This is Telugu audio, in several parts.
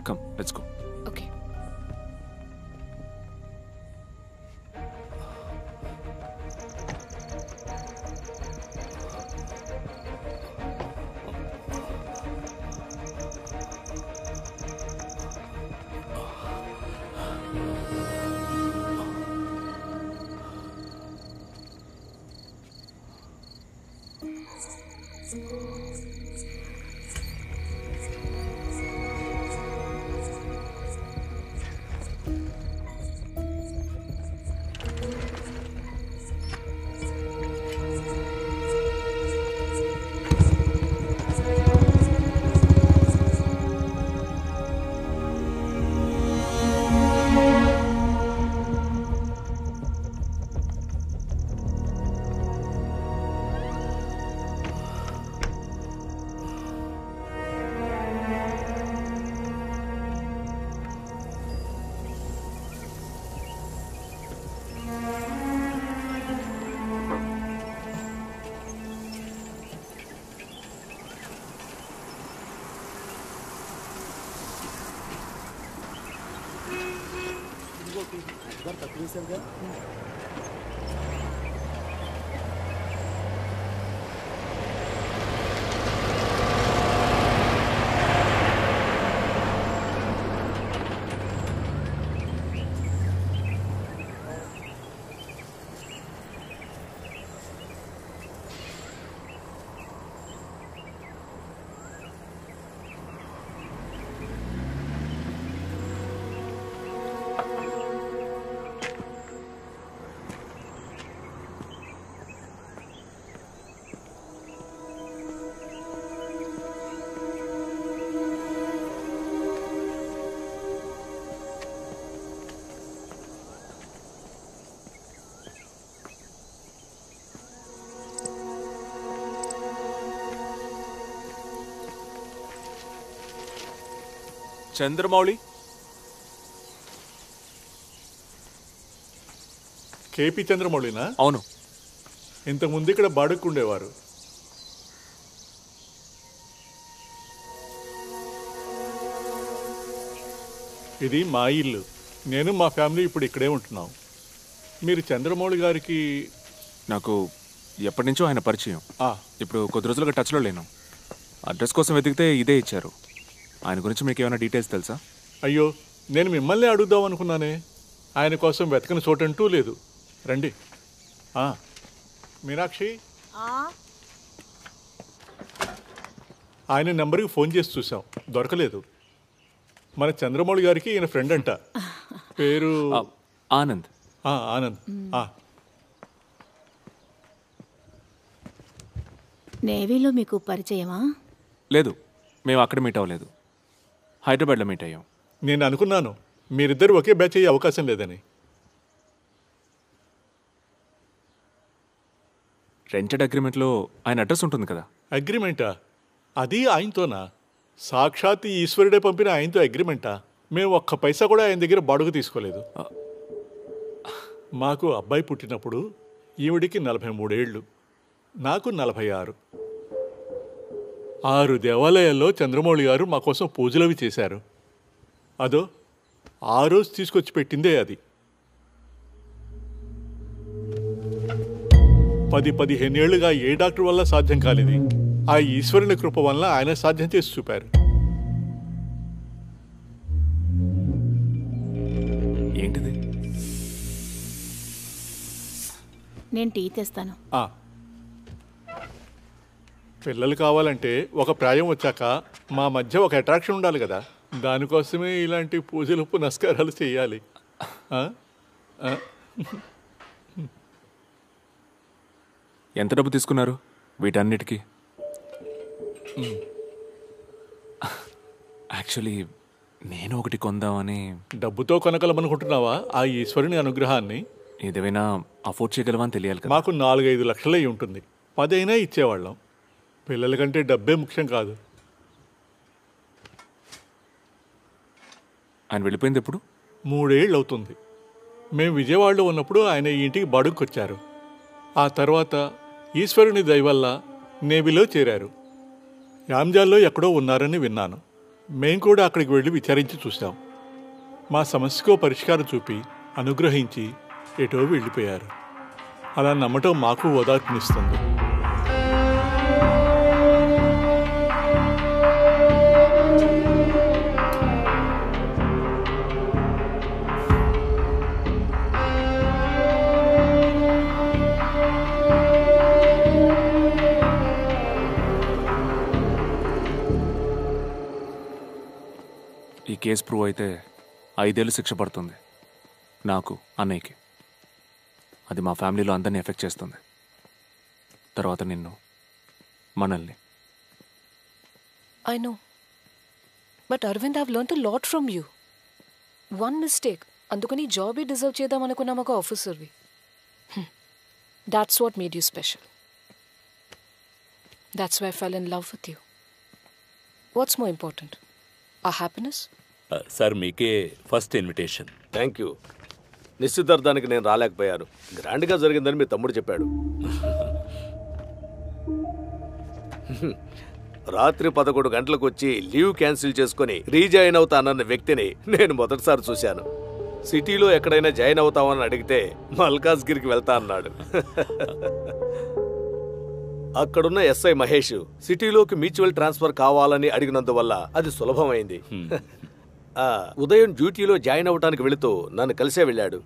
Come let's go. Okay. Chandramouli, KP చంద్రమౌళినా? అవును. ఇంతకుముందు ఇక్కడ బాడుక్కుండేవారు. ఇది మా ఇల్లు. నేను మా ఫ్యామిలీ ఇప్పుడు ఇక్కడే ఉంటున్నాం. మీరు చంద్రమౌళి గారికి? నాకు ఎప్పటి నుంచో ఆయన పరిచయం. ఇప్పుడు కొద్ది రోజులుగా టచ్లో లేను. అడ్రస్ కోసం వెతికితే ఇదే ఇచ్చారు. ఆయన గురించి మీకు ఏమైనా డీటెయిల్స్ తెలుసా? అయ్యో, నేను మిమ్మల్ని అడుగుదాం అనుకున్నానే. ఆయన కోసం వెతకని చోటంటూ లేదు. రండి. మీనాక్షి, ఆయన నెంబర్కి ఫోన్ చేసి చూసాం, దొరకలేదు. మన చంద్రమౌళి గారికి ఈయన ఫ్రెండ్ అంట. పేరు ఆనంద్. ఆనంద్. నేవీలో మీకు పరిచయమా? లేదు, మేము అక్కడ మీట్ అవ్వలేదు. హైదరాబాద్లో మీట్ అయ్యాం. నేను అనుకున్నాను మీరిద్దరు ఒకే బ్యాచ్ అయ్యే అవకాశం లేదని. రెంటెడ్ అగ్రిమెంట్లో ఆయన అడ్రస్ ఉంటుంది కదా. అగ్రిమెంటా? అది ఆయనతోనా? సాక్షాత్ ఈశ్వరుడే పంపిన ఆయనతో అగ్రిమెంటా? మేము ఒక్క పైసా కూడా ఆయన దగ్గర బాడుగు తీసుకోలేదు. మాకు అబ్బాయి పుట్టినప్పుడు ఈవిడికి 43 ఏళ్ళు, నాకు 46. 6 దేవాలయాల్లో చంద్రమౌళి గారు మా కోసం పూజలవి చేశారు. అదో ఆ రోజు తీసుకొచ్చి పెట్టిందే అది. 10-15 ఏళ్లుగా ఏ డాక్టర్ వల్ల సాధ్యం కాలేదు. ఆ ఈశ్వరుని కృప వల్ల ఆయన సాధ్యం చేసి చూపారు. ఏంటిది? నేను టీ తెస్తాను. పిల్లలు కావాలంటే ఒక ప్రాయం వచ్చాక మా మధ్య ఒక అట్రాక్షన్ ఉండాలి కదా. దానికోసమే ఇలాంటి పూజలు పునస్కారాలు చేయాలి. ఎంత డబ్బు తీసుకున్నారు వీటన్నిటికీ? యాక్చువల్లీ నేను ఒకటి కొందామని. డబ్బుతో కొనగలమనుకుంటున్నావా ఆ ఈశ్వరుని అనుగ్రహాన్ని? ఏదేమైనా అఫోర్డ్ చేయగలవా అని తెలియాలి కదా. మాకు 4-5 లక్షలే ఉంటుంది. 10 అయినా ఇచ్చేవాళ్ళం. పిల్లల కంటే డబ్బే ముఖ్యం కాదు. ఆయన వెళ్ళిపోయింది ఎప్పుడు? 3 ఏళ్ళు అవుతుంది. మేము విజయవాడలో ఉన్నప్పుడు ఆయన ఈ ఇంటికి బాడుకొచ్చారు. ఆ తర్వాత ఈశ్వరుని దయ వల్ల నేవీలో చేరారు. యాంజాల్లో ఎక్కడో ఉన్నారని విన్నాను. మేం కూడా అక్కడికి వెళ్ళి విచారించి చూసాం. మా సమస్యకో పరిష్కారం చూపి అనుగ్రహించి ఎటో వెళ్ళిపోయారు. అలా నమ్మటం మాకు ఓదార్పునిస్తుంది. ఈ కేసు ప్రూవ్ అయితే 5 ఏళ్ళు శిక్ష పడుతుంది నాకు, అన్నయ్యకి. అది మా ఫ్యామిలీలో అందరినీ ఎఫెక్ట్ చేస్తుంది. తర్వాత నిన్ను, మనల్ని. I know. But Arvind, I've learnt a lot from you. One mistake. అందుకని జాబే డిజర్వ్ చేద్దాం అనుకున్నాం ఒక ఆఫీసర్వి. That's what made you special. That's why I fell in love with you. What's more important? Our happiness? Sir మీకే ఫస్ట్ ఇన్విటేషన్. Thank you. నిశ్చితార్థానికి నేను రాలేకపోయాను. గ్రాండ్గా జరిగిందని మీ తమ్ముడు చెప్పాడు. రాత్రి 11 గంటలకు వచ్చి లీవ్ క్యాన్సిల్ చేసుకుని రీజాయిన్ అవుతానన్న వ్యక్తిని నేను మొదటిసారి చూశాను. సిటీలో ఎక్కడైనా జాయిన్ అవుతామని అడిగితే మల్కాజ్గిరికి వెళ్తా అన్నాడు. అక్కడున్న ఎస్ఐ మహేష్ సిటీలోకి మ్యూచువల్ ట్రాన్స్ఫర్ కావాలని అడిగినందువల్ల అది సులభమైంది. ఉదయం డ్యూటీలో జాయిన్ అవడానికి వెళుతూ నన్ను కలిసే వెళ్ళాడు.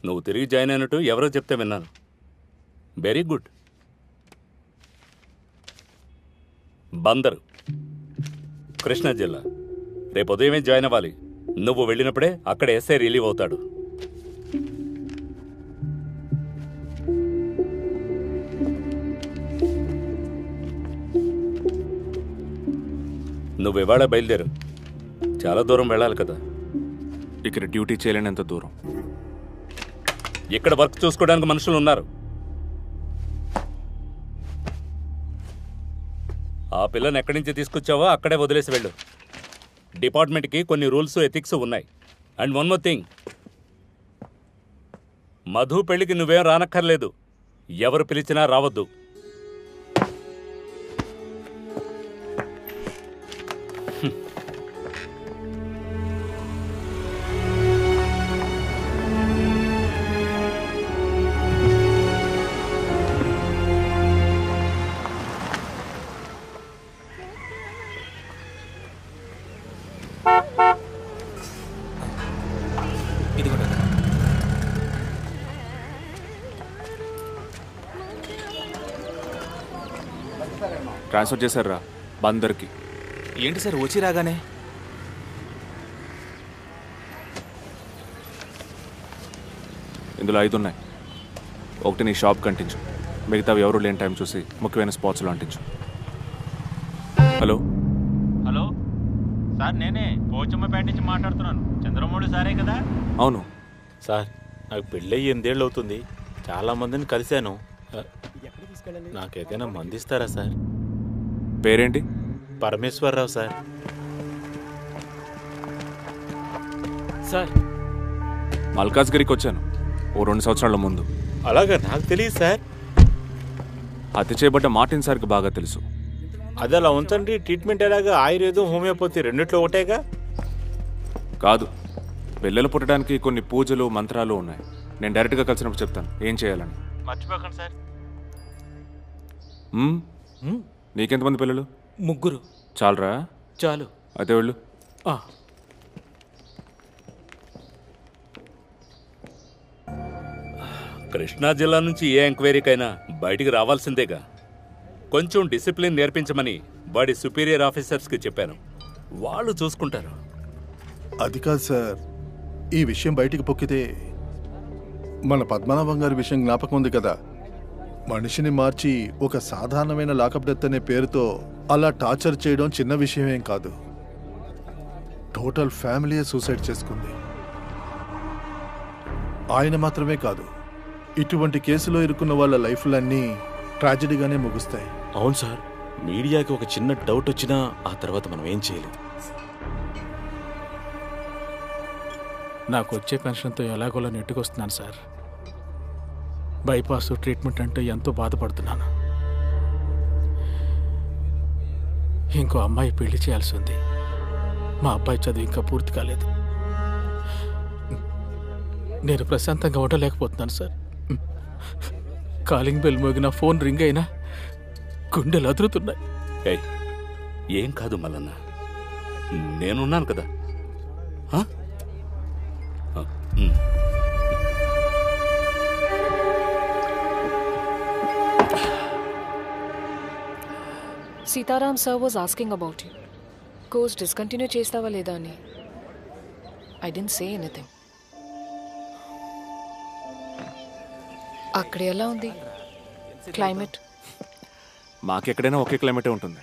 నువ్వు తిరిగి జాయిన్ అయినట్టు ఎవరో చెప్తే విన్నాను. Very good. బందరు, కృష్ణా జిల్లా. రేపు ఉదయమే జాయిన్ అవ్వాలి. నువ్వు వెళ్ళినప్పుడే అక్కడ ఎస్ఐ రిలీవ్ అవుతాడు. నువ్వు ఇవాళ బయలుదేరు. చాలా దూరం వెళ్ళాలి కదా. ఇక్కడ డ్యూటీ చేయలేనంత దూరం. ఇక్కడ వర్క్ చూసుకోవడానికి మనుషులు ఉన్నారు. ఆ పిల్లని ఎక్కడి నుంచి తీసుకొచ్చావో అక్కడే వదిలేసి వెళ్ళు. డిపార్ట్మెంట్కి కొన్ని రూల్స్, ఎథిక్స్ ఉన్నాయి. And one more thing, Madhu పెళ్లికి నువ్వేం రానక్కర్లేదు. ఎవరు పిలిచినా రావద్దు. ట్రాన్స్ఫర్ చేశారా బందర్కి. ఏంటి సార్ వచ్చి రాగానే? ఇందులో 5 ఉన్నాయి. ఒకటి నీ షాప్ కంటించు, మిగతావి ఎవరు లేని టైం చూసి ముఖ్యమైన స్పాట్స్లో అంటించు. హలో హలో సార్, నేనే పోచమ్మపేట నుంచి మాట్లాడుతున్నాను. చంద్రమౌళి సారే కదా? అవును సార్, నాకు పెళ్ళయి 8 ఏళ్ళు అవుతుంది. చాలా మందిని కలిశాను. నాకేదైనా మందిస్తారా సార్? పేరేంటి? పరమేశ్వరరావు సార్. సార్, మల్కాజ్గిరికి వచ్చాను ఓ 2 సంవత్సరాల ముందు. అలాగా? నాకు తెలియదు సార్. హత్య చేయబడ్డ మార్టిన్ సార్కి బాగా తెలుసు. అది అలా ఉంచండి. ట్రీట్మెంట్ ఎలాగా? ఆయుర్వేదం, హోమియోపతి రెండిట్లో ఒకటేగా? కాదు, పిల్లలు పుట్టడానికి కొన్ని పూజలు మంత్రాలు ఉన్నాయి. నేను డైరెక్ట్గా కలిసినప్పుడు చెప్తాను ఏం చేయాలని. మర్చిపోకండి సార్. నీకెంతమంది పిల్లలు? 3. చాలరా? చాలు. అయితే వెళ్ళు. కృష్ణా జిల్లా నుంచి ఏ ఎంక్వైరీకైనా బయటికి రావాల్సిందేగా. కొంచెం డిసిప్లిన్ నేర్పించమని వాడి సుపీరియర్ ఆఫీసర్స్కి చెప్పాను. వాళ్ళు చూసుకుంటారు. అది కాదు సార్, ఈ విషయం బయటికి పొక్కితే మన పద్మనాభం గారి విషయం జ్ఞాపకం ఉంది కదా. మనిషిని మార్చి ఒక సాధారణమైన లాకప్ డెత్ అనే పేరుతో అలా టార్చర్ చేయడం చిన్న విషయమేం కాదు. టోటల్ ఫ్యామిలీ సూసైడ్ చేసుకుంది. ఆయన మాత్రమే కాదు, ఇటువంటి కేసులో ఇరుక్కున్న వాళ్ళ లైఫ్లన్నీ ట్రాజడీగానే ముగుస్తాయి. అవును సార్, మీడియాకి ఒక చిన్న డౌట్ వచ్చినా ఆ తర్వాత మనం ఏం చేయలేదు. నాకు వచ్చే పెన్షన్తో ఎలాగోలా నెట్టుకొస్తున్నాను సార్. బైపాస్ ట్రీట్మెంట్ అంటే ఎంతో బాధపడుతున్నాను. ఇంకో అమ్మాయి పెళ్లి చేయాల్సి ఉంది. మా అబ్బాయి చదువు ఇంకా పూర్తి కాలేదు. నేను ప్రశాంతంగా ఉండలేకపోతున్నాను సార్. కాలింగ్ బెల్ మోగినా, ఫోన్ రింగ్ అయినా గుండెలు అదురుతున్నాయి. ఏం కాదు మల్లన్న, నేనున్నాను కదా. Sitaram sir was asking about you. Course discontinue చేస్తావా లేదా అని. I didn't say anything. అక్కడ ఎలా ఉంది క్లైమేట్? మాకెక్కడైనా ఒకే క్లైమేటే ఉంటుంది.